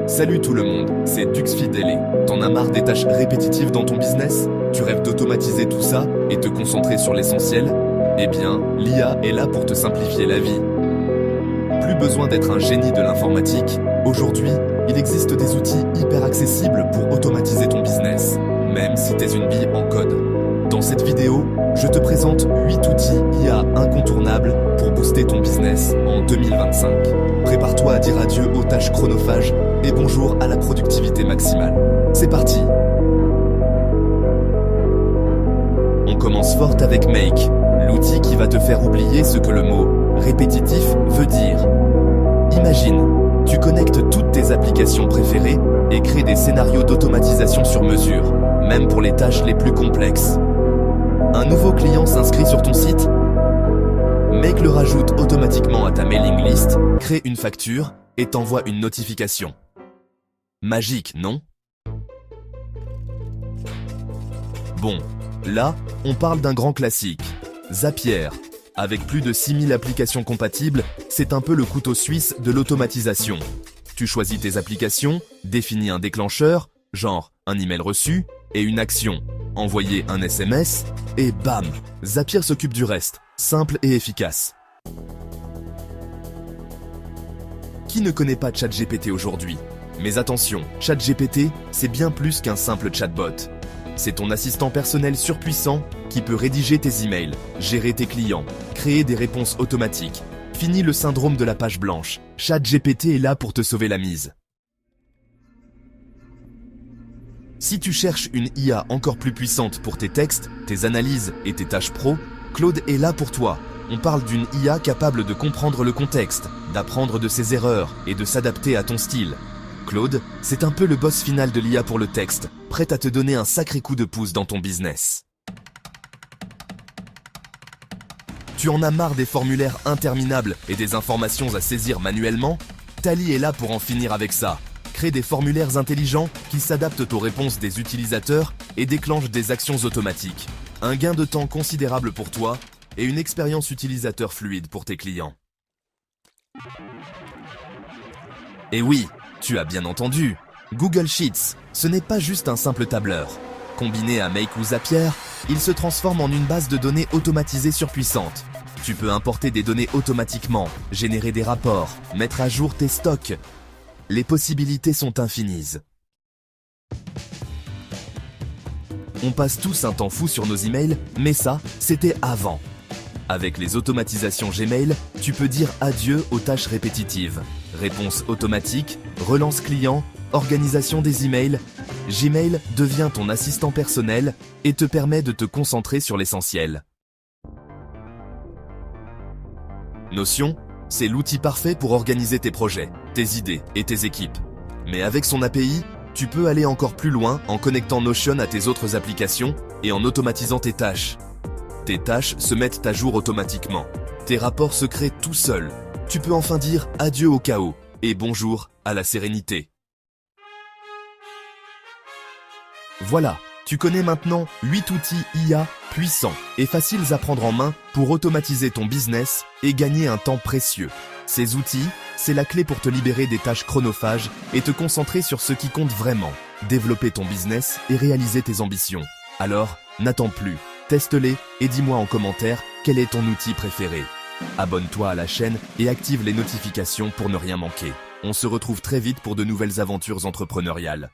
Salut tout le monde, c'est Dux Fidele. T'en as marre des tâches répétitives dans ton business? Tu rêves d'automatiser tout ça et te concentrer sur l'essentiel? Eh bien, l'IA est là pour te simplifier la vie. Plus besoin d'être un génie de l'informatique. Aujourd'hui, il existe des outils hyper accessibles pour automatiser ton business, même si t'es une bille en code. Dans cette vidéo, je te présente 8 outils IA incontournables pour booster ton business en 2025. Prépare-toi à dire adieu aux tâches chronophages et bonjour à la productivité maximale. C'est parti! On commence fort avec Make, l'outil qui va te faire oublier ce que le mot répétitif veut dire. Imagine, tu connectes toutes tes applications préférées et crées des scénarios d'automatisation sur mesure, même pour les tâches les plus complexes. Un nouveau client s'inscrit sur ton site? Make le rajoute automatiquement à ta mailing list, crée une facture et t'envoie une notification. Magique, non? Bon, là, on parle d'un grand classique, Zapier. Avec plus de 6000 applications compatibles, c'est un peu le couteau suisse de l'automatisation. Tu choisis tes applications, définis un déclencheur, genre un email reçu, et une action, envoyer un SMS, et bam, Zapier s'occupe du reste, simple et efficace. Qui ne connaît pas ChatGPT aujourd'hui? Mais attention, ChatGPT, c'est bien plus qu'un simple chatbot. C'est ton assistant personnel surpuissant qui peut rédiger tes emails, gérer tes clients, créer des réponses automatiques. Fini le syndrome de la page blanche. ChatGPT est là pour te sauver la mise. Si tu cherches une IA encore plus puissante pour tes textes, tes analyses et tes tâches pro, Claude est là pour toi. On parle d'une IA capable de comprendre le contexte, d'apprendre de ses erreurs et de s'adapter à ton style. Claude, c'est un peu le boss final de l'IA pour le texte, prêt à te donner un sacré coup de pouce dans ton business. Tu en as marre des formulaires interminables et des informations à saisir manuellement? Tally est là pour en finir avec ça. Crée des formulaires intelligents qui s'adaptent aux réponses des utilisateurs et déclenchent des actions automatiques. Un gain de temps considérable pour toi et une expérience utilisateur fluide pour tes clients. Et oui, tu as bien entendu, Google Sheets, ce n'est pas juste un simple tableur. Combiné à Make ou Zapier, il se transforme en une base de données automatisée surpuissante. Tu peux importer des données automatiquement, générer des rapports, mettre à jour tes stocks. Les possibilités sont infinies. On passe tous un temps fou sur nos emails, mais ça, c'était avant. Avec les automatisations Gmail, tu peux dire adieu aux tâches répétitives. Réponse automatique, relance client, organisation des emails. Gmail devient ton assistant personnel et te permet de te concentrer sur l'essentiel. Notion, c'est l'outil parfait pour organiser tes projets, tes idées et tes équipes. Mais avec son API, tu peux aller encore plus loin en connectant Notion à tes autres applications et en automatisant tes tâches. Tes tâches se mettent à jour automatiquement. Tes rapports se créent tout seuls. Tu peux enfin dire adieu au chaos et bonjour à la sérénité. Voilà, tu connais maintenant 8 outils IA puissants et faciles à prendre en main pour automatiser ton business et gagner un temps précieux. Ces outils, c'est la clé pour te libérer des tâches chronophages et te concentrer sur ce qui compte vraiment, développer ton business et réaliser tes ambitions. Alors, n'attends plus, teste-les et dis-moi en commentaire quel est ton outil préféré. Abonne-toi à la chaîne et active les notifications pour ne rien manquer. On se retrouve très vite pour de nouvelles aventures entrepreneuriales.